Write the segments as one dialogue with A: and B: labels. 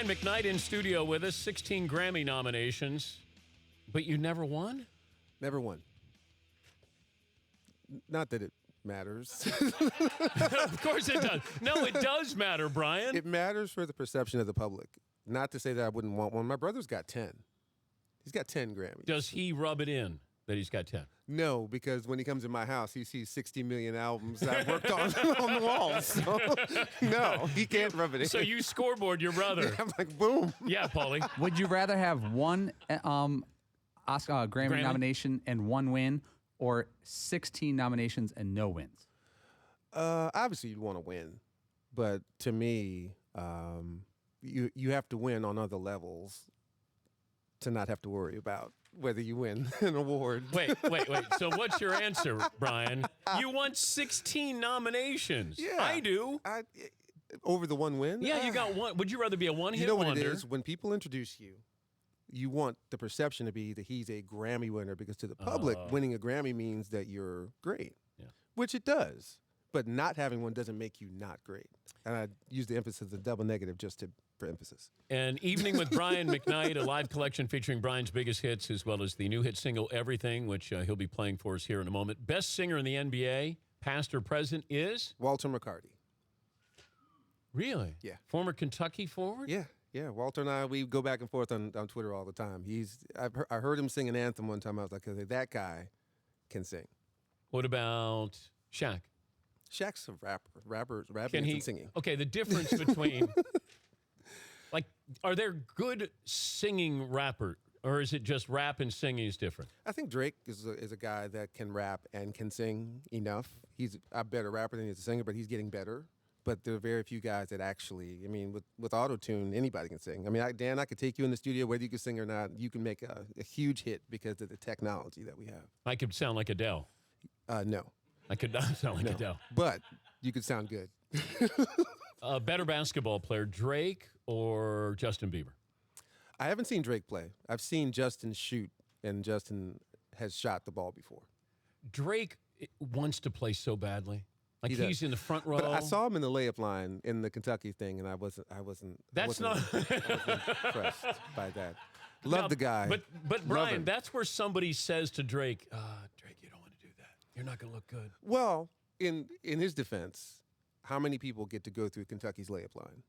A: Brian McKnight in studio with us, 16 Grammy nominations, but you never won?
B: Never won. Not that it matters.
A: Of course it does. No, it does matter, Brian.
B: It matters for the perception of the public. Not to say that I wouldn't want one. My brother's got 10. He's got 10 Grammys.
A: Does he rub it in that he's got 10?
B: No, because when he comes in my house, he sees 60 million albums that I've worked on the walls. So, no, he can't rub it in.
A: So you scoreboard your brother.
B: Yeah, I'm like, boom.
A: Yeah, Paulie.
C: Would you rather have one Oscar Grammy nomination and one win, or 16 nominations and no wins?
B: Obviously, you'd want to win. But to me, you have to win on other levels to not have to worry about whether you win an award.
A: Wait. So what's your answer, Brian? You want 16 nominations.
B: Yeah.
A: I do.
B: Over the one win?
A: Yeah, you got one. Would you rather be a one-hit wonder?
B: You know what it is? When people introduce you, you want the perception to be that he's a Grammy winner, because to the public, winning a Grammy means that you're great, which it does. But not having one doesn't make you not great. And I use the emphasis of double negative just for emphasis.
A: And Evening with Brian McKnight, a live collection featuring Brian's biggest hits, as well as the new hit single, Everything, which he'll be playing for us here in a moment. Best singer in the NBA, past or present, is?
B: Walter McCarty.
A: Really?
B: Yeah.
A: Former Kentucky forward?
B: Yeah. Walter and I, we go back and forth on Twitter all the time. I heard him sing an anthem one time. I was like, okay, that guy can sing.
A: What about Shaq?
B: Shaq's a rapper, rapping and singing.
A: Okay, the difference between, like, are there good singing rappers, or is it just rap and singing is different?
B: I think Drake is a guy that can rap and can sing enough. He's a better rapper than he's a singer, but he's getting better. But there are very few guys that actually, I mean, with auto-tune, anybody can sing. I mean, Dan, I could take you in the studio, whether you can sing or not, you can make a huge hit because of the technology that we have.
A: I could sound like Adele.
B: No.
A: I could not sound like Adele.
B: But you could sound good.
A: Better basketball player, Drake or Justin Bieber?
B: I haven't seen Drake play. I've seen Justin shoot, and Justin has shot the ball before.
A: Drake wants to play so badly. Like he's in the front row.
B: But I saw him in the layup line in the Kentucky thing, and I wasn't impressed by that. Love the guy.
A: But Brian, that's where somebody says to Drake, Drake, you don't want to do that. You're not going to look good.
B: Well, in his defense, how many people get to go through Kentucky's layup line?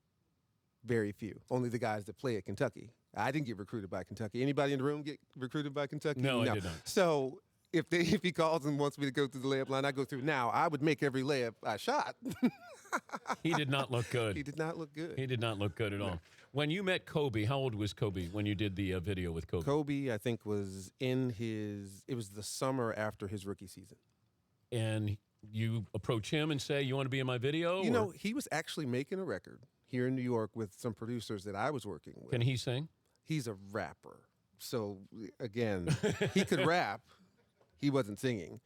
B: Very few. Only the guys that play at Kentucky. I didn't get recruited by Kentucky. Anybody in the room get recruited by Kentucky?
A: No, I did not.
B: So if he calls and wants me to go through the layup line, I go through. Now, I would make every layup I shot.
A: He did not look good.
B: He did not look good.
A: He did not look good at all. When you met Kobe, how old was Kobe when you did the video with Kobe?
B: Kobe, I think, was it was the summer after his rookie season.
A: And you approach him and say, you want to be in my video?
B: You know, he was actually making a record here in New York with some producers that I was working with.
A: Can he sing?
B: He's a rapper. So, again, he could rap. He wasn't singing.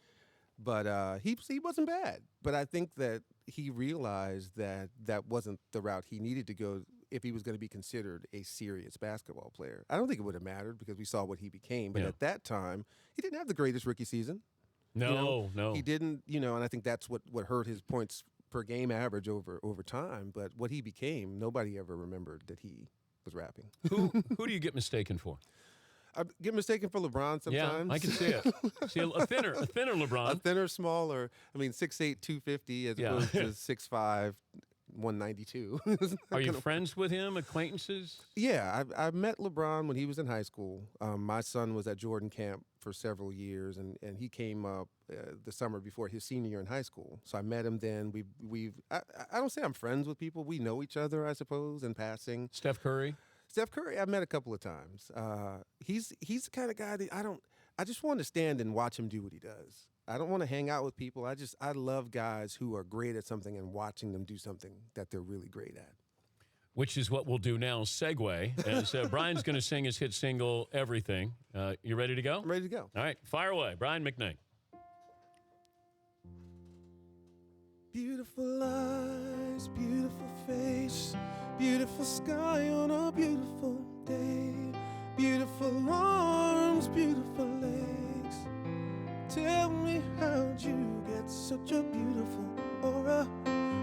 B: But he wasn't bad. But I think that he realized that that wasn't the route he needed to go if he was going to be considered a serious basketball player. I don't think it would have mattered because we saw what he became. But at that time, he didn't have the greatest rookie season.
A: No.
B: He didn't, and I think that's what hurt his points per game average over time. But what he became, nobody ever remembered that he was rapping.
A: Who do you get mistaken for?
B: I get mistaken for LeBron sometimes.
A: Yeah, I can see it. See a thinner LeBron.
B: A thinner, smaller. 6'8", 250 as opposed to 6'5", 192.
A: Are you friends with him, acquaintances?
B: Yeah, I met LeBron when he was in high school. My son was at Jordan camp for several years, and he came up the summer before his senior year in high school. So I met him then. I don't say I'm friends with people. We know each other, I suppose, in passing.
A: Steph Curry?
B: Steph Curry, I've met a couple of times. He's the kind of guy that I just want to stand and watch him do what he does. I don't want to hang out with people. I love guys who are great at something and watching them do something that they're really great at.
A: Which is what we'll do now, segue, as Brian's going to sing his hit single, Everything. You ready to go?
B: I'm ready to go.
A: All right, fire away. Brian McKnight.
B: Beautiful eyes, beautiful face, beautiful sky on a beautiful day, beautiful arms, beautiful legs. Tell me, how'd you get such a beautiful aura,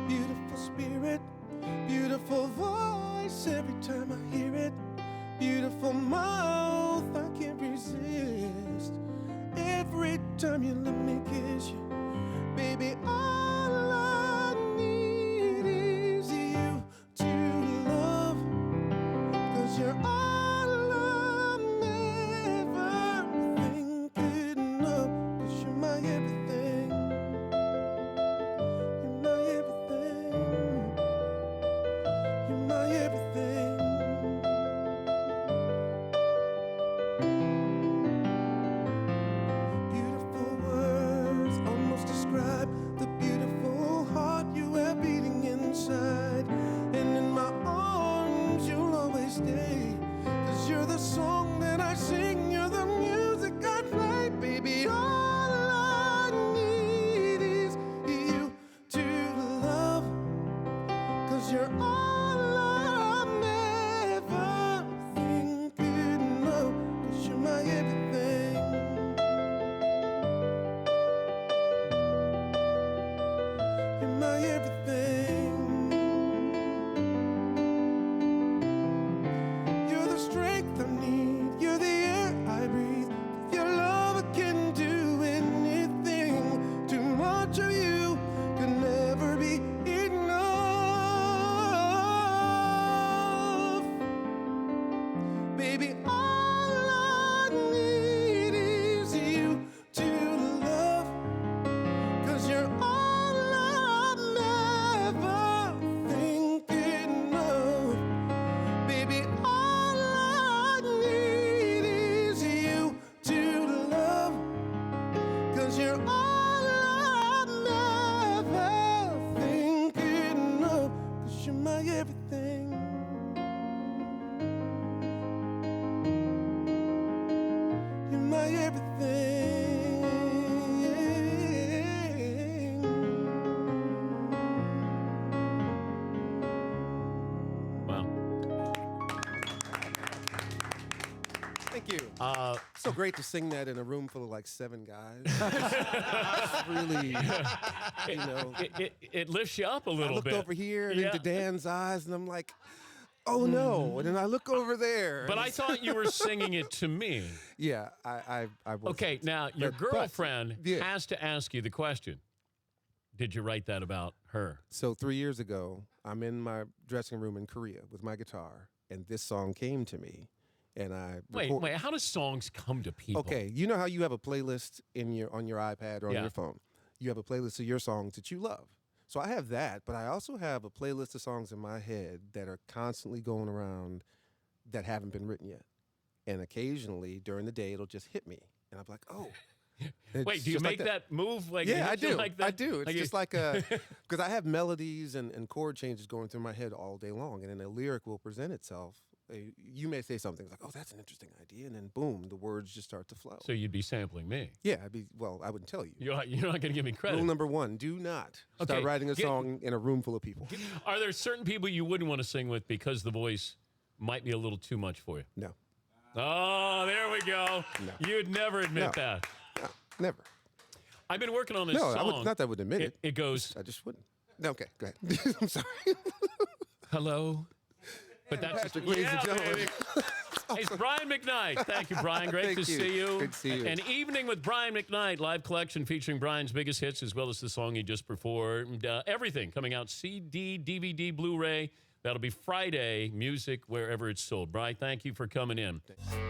B: beautiful spirit, beautiful voice, 'cause every time I hear it, beautiful mouth, I can't resist. Every time you let me kiss you, baby, all I need is you to love, 'cause you're all I'm ever thinking of, 'cause you're my everything. You're my everything. You're my everything. Beautiful words almost describe the beautiful heart you have beating inside. And in my arms you'll always stay, 'cause you're the song that I sing, you're the music I play. Baby, all I need is you to love, 'cause you're all I'm ever thinking of, 'cause you're my everything. You're my everything. You're the strength I need. You're the air I breathe. With your love I can do anything. Too much of you could never be enough. Baby, all I need is you to love, 'cause you're all I'm ever thinking of. Baby, all I need is you to love, 'cause you're all I'm ever thinking of, 'cause you're my everything. You're my everything.
A: Wow.
B: Thank you. So great to sing that in a room full of like 7 guys. It's really, you know.
A: It lifts you up a
B: I
A: little
B: looked
A: bit.
B: over here and
A: Yeah.
B: into Dan's eyes, and I'm like, oh no. And then I look over there.
A: But
B: and
A: I thought you were singing it to me.
B: yeah, I was.
A: Okay, now your
B: But-
A: girlfriend
B: yeah.
A: has to ask you the question. Did you write that about her?
B: So 3 years ago, I'm in my dressing room in Korea with my guitar, and this song came to me, and I
A: Wait, how do songs come to people?
B: Okay, you know how you have a playlist on your iPad or on
A: Yeah.
B: your phone. You have a playlist of your songs that you love. So I have that, but I also have a playlist of songs in my head that are constantly going around that haven't been written yet. And occasionally during the day it'll just hit me, and I'm like, oh. It's
A: Wait, do you
B: just
A: make
B: like
A: that move? Like
B: Yeah, I
A: hit you
B: do.
A: Like that?
B: I do. It's
A: Like
B: just like a because I have melodies and chord changes going through my head all day long, and then a lyric will present itself. You may say something like, "Oh, that's an interesting idea," and then boom, the words just start to flow.
A: So you'd be sampling me.
B: Yeah, I wouldn't tell you.
A: You're not going to give me credit.
B: Rule number 1: do not
A: Okay,
B: start writing a song in a room full of people.
A: Are there certain people you wouldn't want to sing with because the voice might be a little too much for you?
B: No,
A: Oh, there we go.
B: No.
A: You'd never admit
B: No.
A: that.
B: no, never.
A: I've been working on this
B: No,
A: song.
B: not that I would admit it.
A: It goes,
B: I just wouldn't. No, okay, go ahead. I'm sorry.
A: hello. But that's
B: Patrick, ladies and gentlemen.
A: baby. It's Brian McKnight. Thank you, Brian. Great
B: Thank
A: to
B: you.
A: see you.
B: Good to see you.
A: An Evening with Brian McKnight, live collection featuring Brian's biggest hits as well as the song he just performed. Everything coming out CD, DVD, Blu-ray. That'll be Friday. Music wherever it's sold. Brian, thank you for coming in.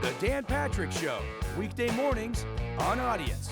D: The Dan Patrick Show, weekday mornings on Audience.